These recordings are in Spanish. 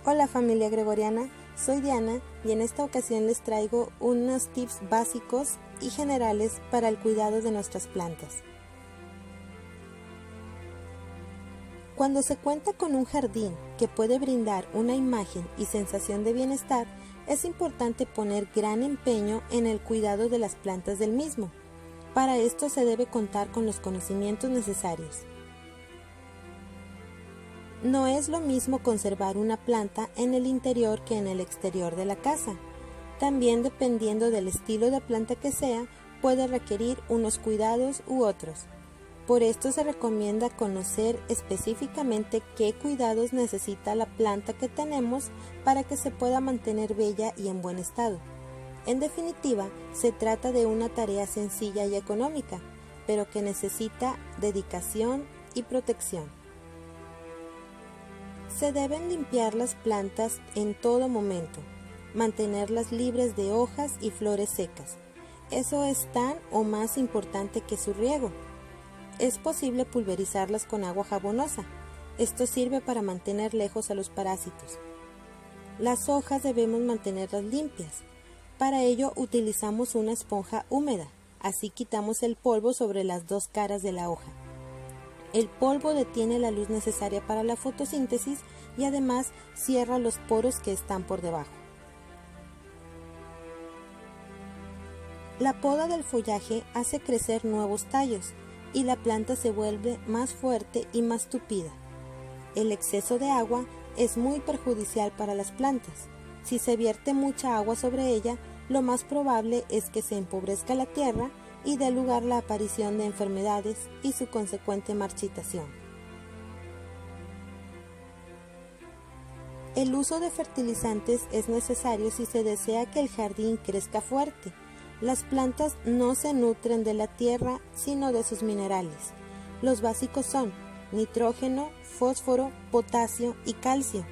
Hola familia gregoriana, soy Diana y en esta ocasión les traigo unos tips básicos y generales para el cuidado de nuestras plantas. Cuando se cuenta con un jardín que puede brindar una imagen y sensación de bienestar, es importante poner gran empeño en el cuidado de las plantas del mismo. Para esto se debe contar con los conocimientos necesarios. No es lo mismo conservar una planta en el interior que en el exterior de la casa. También dependiendo del estilo de planta que sea, puede requerir unos cuidados u otros. Por esto se recomienda conocer específicamente qué cuidados necesita la planta que tenemos para que se pueda mantener bella y en buen estado. En definitiva, se trata de una tarea sencilla y económica, pero que necesita dedicación y protección. Se deben limpiar las plantas en todo momento, mantenerlas libres de hojas y flores secas. Eso es tan o más importante que su riego. Es posible pulverizarlas con agua jabonosa. Esto sirve para mantener lejos a los parásitos. Las hojas debemos mantenerlas limpias. Para ello utilizamos una esponja húmeda. Así quitamos el polvo sobre las dos caras de la hoja. El polvo detiene la luz necesaria para la fotosíntesis y además cierra los poros que están por debajo. La poda del follaje hace crecer nuevos tallos y la planta se vuelve más fuerte y más tupida. El exceso de agua es muy perjudicial para las plantas. Si se vierte mucha agua sobre ella, lo más probable es que se empobrezca la tierra y dé lugar a la aparición de enfermedades y su consecuente marchitación. El uso de fertilizantes es necesario si se desea que el jardín crezca fuerte. Las plantas no se nutren de la tierra, sino de sus minerales. Los básicos son nitrógeno, fósforo, potasio y calcio.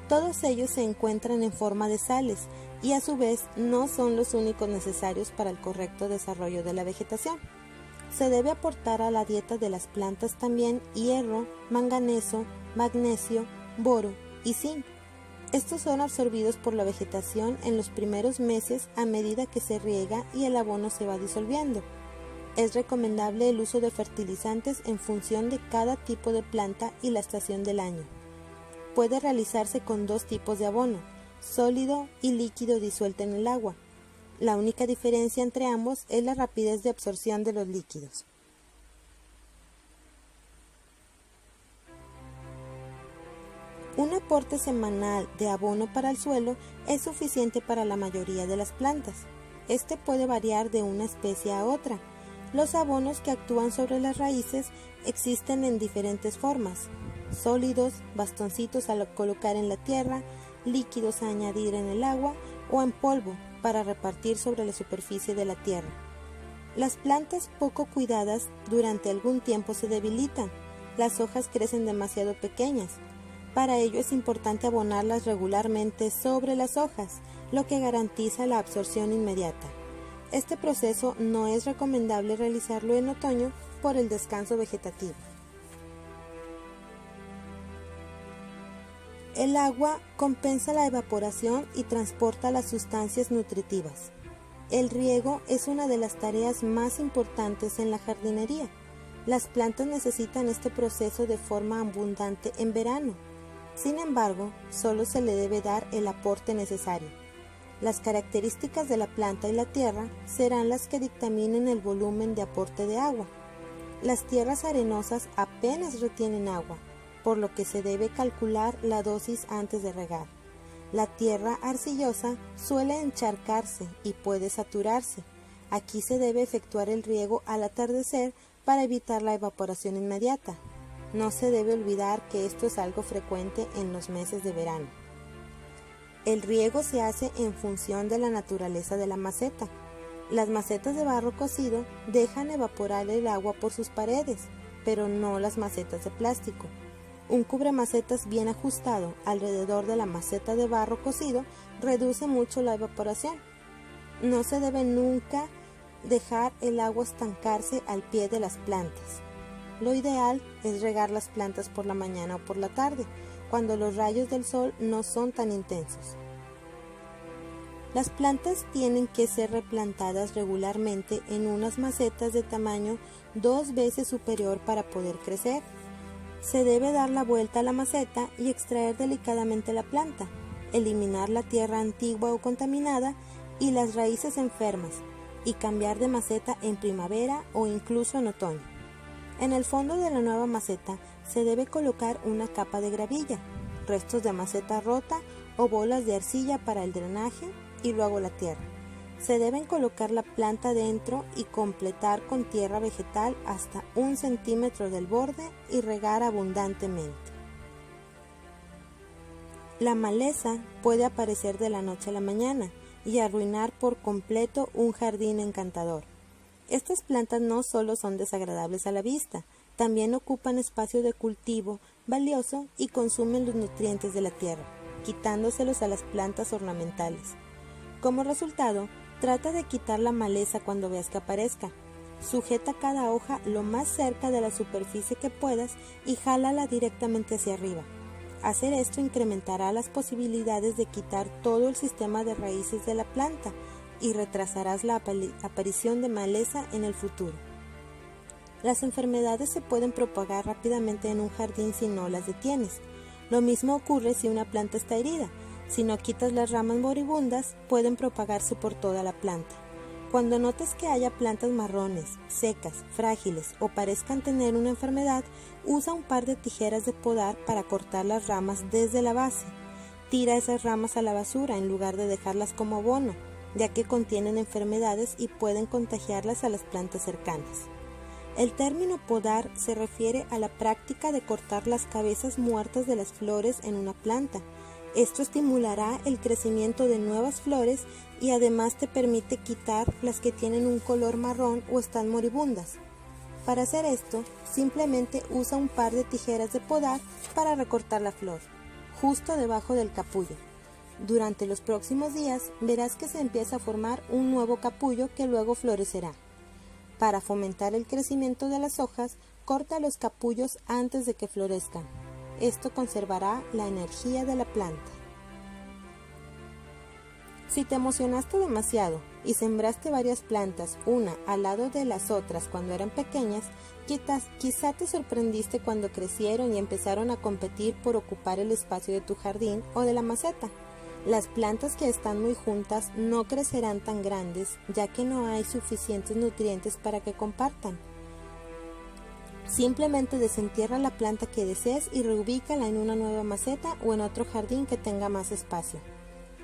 Todos ellos se encuentran en forma de sales y a su vez no son los únicos necesarios para el correcto desarrollo de la vegetación. Se debe aportar a la dieta de las plantas también hierro, manganeso, magnesio, boro y zinc. Estos son absorbidos por la vegetación en los primeros meses a medida que se riega y el abono se va disolviendo. Es recomendable el uso de fertilizantes en función de cada tipo de planta y la estación del año. Puede realizarse con dos tipos de abono, sólido y líquido disuelto en el agua. La única diferencia entre ambos es la rapidez de absorción de los líquidos. Un aporte semanal de abono para el suelo es suficiente para la mayoría de las plantas. Este puede variar de una especie a otra. Los abonos que actúan sobre las raíces existen en diferentes formas: sólidos, bastoncitos a colocar en la tierra, líquidos a añadir en el agua o en polvo para repartir sobre la superficie de la tierra. Las plantas poco cuidadas durante algún tiempo se debilitan. Las hojas crecen demasiado pequeñas. Para ello es importante abonarlas regularmente sobre las hojas, lo que garantiza la absorción inmediata. Este proceso no es recomendable realizarlo en otoño por el descanso vegetativo. El agua compensa la evaporación y transporta las sustancias nutritivas. El riego es una de las tareas más importantes en la jardinería. Las plantas necesitan este proceso de forma abundante en verano. Sin embargo, solo se le debe dar el aporte necesario. Las características de la planta y la tierra serán las que dictaminen el volumen de aporte de agua. Las tierras arenosas apenas retienen agua, por lo que se debe calcular la dosis antes de regar. La tierra arcillosa suele encharcarse y puede saturarse. Aquí se debe efectuar el riego al atardecer para evitar la evaporación inmediata. No se debe olvidar que esto es algo frecuente en los meses de verano. El riego se hace en función de la naturaleza de la maceta. Las macetas de barro cocido dejan evaporar el agua por sus paredes, pero no las macetas de plástico. Un cubremacetas bien ajustado alrededor de la maceta de barro cocido reduce mucho la evaporación. No se debe nunca dejar el agua estancarse al pie de las plantas. Lo ideal es regar las plantas por la mañana o por la tarde, cuando los rayos del sol no son tan intensos. Las plantas tienen que ser replantadas regularmente en unas macetas de tamaño 2 veces superior para poder crecer. Se debe dar la vuelta a la maceta y extraer delicadamente la planta, eliminar la tierra antigua o contaminada y las raíces enfermas, y cambiar de maceta en primavera o incluso en otoño. En el fondo de la nueva maceta se debe colocar una capa de gravilla, restos de maceta rota o bolas de arcilla para el drenaje y luego la tierra. Se deben colocar la planta dentro y completar con tierra vegetal hasta 1 centímetro del borde y regar abundantemente. La maleza puede aparecer de la noche a la mañana y arruinar por completo un jardín encantador. Estas plantas no solo son desagradables a la vista, también ocupan espacio de cultivo valioso y consumen los nutrientes de la tierra, quitándoselos a las plantas ornamentales. Como resultado, trata de quitar la maleza cuando veas que aparezca. Sujeta cada hoja lo más cerca de la superficie que puedas y jálala directamente hacia arriba. Hacer esto incrementará las posibilidades de quitar todo el sistema de raíces de la planta y retrasarás la aparición de maleza en el futuro. Las enfermedades se pueden propagar rápidamente en un jardín si no las detienes. Lo mismo ocurre si una planta está herida. Si no quitas las ramas moribundas, pueden propagarse por toda la planta. Cuando notes que haya plantas marrones, secas, frágiles o parezcan tener una enfermedad, usa un par de tijeras de podar para cortar las ramas desde la base. Tira esas ramas a la basura en lugar de dejarlas como abono, ya que contienen enfermedades y pueden contagiarlas a las plantas cercanas. El término podar se refiere a la práctica de cortar las cabezas muertas de las flores en una planta. Esto estimulará el crecimiento de nuevas flores y además te permite quitar las que tienen un color marrón o están moribundas. Para hacer esto, simplemente usa un par de tijeras de podar para recortar la flor, justo debajo del capullo. Durante los próximos días verás que se empieza a formar un nuevo capullo que luego florecerá. Para fomentar el crecimiento de las hojas, corta los capullos antes de que florezcan. Esto conservará la energía de la planta. Si te emocionaste demasiado y sembraste varias plantas una al lado de las otras cuando eran pequeñas, quizá te sorprendiste cuando crecieron y empezaron a competir por ocupar el espacio de tu jardín o de la maceta. Las plantas que están muy juntas no crecerán tan grandes, ya que no hay suficientes nutrientes para que compartan. Simplemente desentierra la planta que desees y reubícala en una nueva maceta o en otro jardín que tenga más espacio.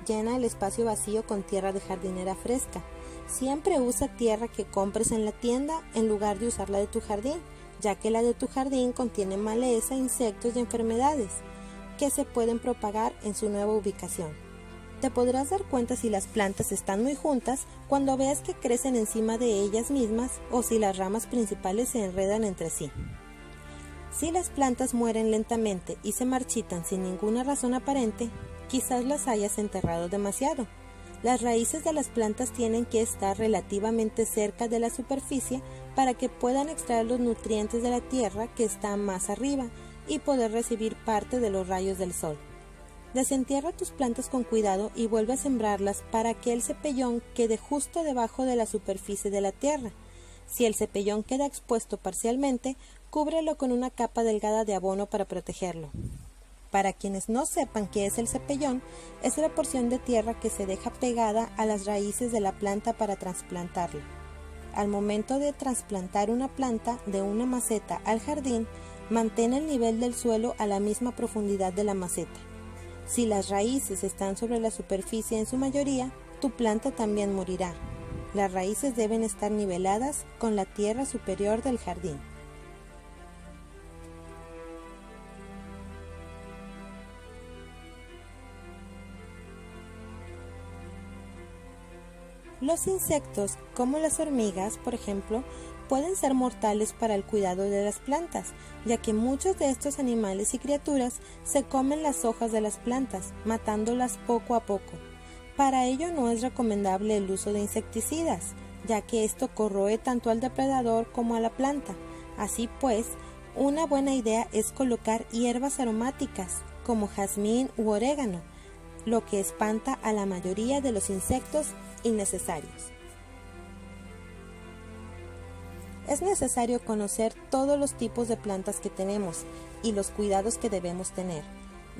Llena el espacio vacío con tierra de jardinera fresca. Siempre usa tierra que compres en la tienda en lugar de usar la de tu jardín, ya que la de tu jardín contiene maleza, insectos y enfermedades que se pueden propagar en su nueva ubicación. Te podrás dar cuenta si las plantas están muy juntas cuando veas que crecen encima de ellas mismas o si las ramas principales se enredan entre sí. Si las plantas mueren lentamente y se marchitan sin ninguna razón aparente, quizás las hayas enterrado demasiado. Las raíces de las plantas tienen que estar relativamente cerca de la superficie para que puedan extraer los nutrientes de la tierra que está más arriba y poder recibir parte de los rayos del sol. Desentierra tus plantas con cuidado y vuelve a sembrarlas para que el cepellón quede justo debajo de la superficie de la tierra. Si el cepellón queda expuesto parcialmente, cúbrelo con una capa delgada de abono para protegerlo. Para quienes no sepan qué es el cepellón, es la porción de tierra que se deja pegada a las raíces de la planta para trasplantarla. Al momento de trasplantar una planta de una maceta al jardín, mantén el nivel del suelo a la misma profundidad de la maceta. Si las raíces están sobre la superficie en su mayoría, tu planta también morirá. Las raíces deben estar niveladas con la tierra superior del jardín. Los insectos, como las hormigas, por ejemplo, pueden ser mortales para el cuidado de las plantas, ya que muchos de estos animales y criaturas se comen las hojas de las plantas, matándolas poco a poco. Para ello no es recomendable el uso de insecticidas, ya que esto corroe tanto al depredador como a la planta. Así pues, una buena idea es colocar hierbas aromáticas, como jazmín u orégano, lo que espanta a la mayoría de los insectos innecesarios. Es necesario conocer todos los tipos de plantas que tenemos y los cuidados que debemos tener,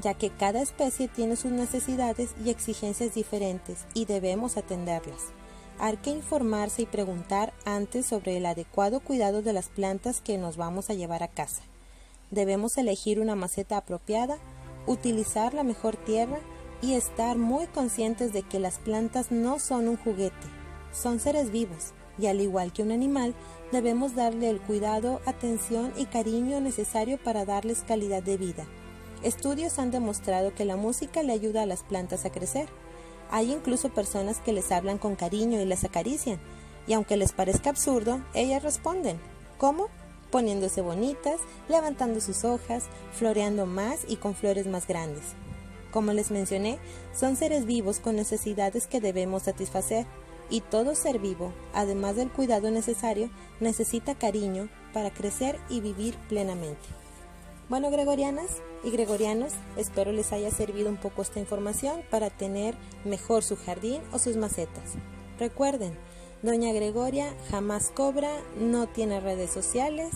ya que cada especie tiene sus necesidades y exigencias diferentes y debemos atenderlas. Hay que informarse y preguntar antes sobre el adecuado cuidado de las plantas que nos vamos a llevar a casa. Debemos elegir una maceta apropiada, utilizar la mejor tierra y estar muy conscientes de que las plantas no son un juguete, son seres vivos y al igual que un animal, debemos darle el cuidado, atención y cariño necesario para darles calidad de vida. Estudios han demostrado que la música le ayuda a las plantas a crecer. Hay incluso personas que les hablan con cariño y las acarician, y aunque les parezca absurdo, ellas responden. ¿Cómo? Poniéndose bonitas, levantando sus hojas, floreando más y con flores más grandes. Como les mencioné, son seres vivos con necesidades que debemos satisfacer, y todo ser vivo, además del cuidado necesario, necesita cariño para crecer y vivir plenamente. Bueno, gregorianas y gregorianos, espero les haya servido un poco esta información para tener mejor su jardín o sus macetas. Recuerden, Doña Gregoria jamás cobra, no tiene redes sociales.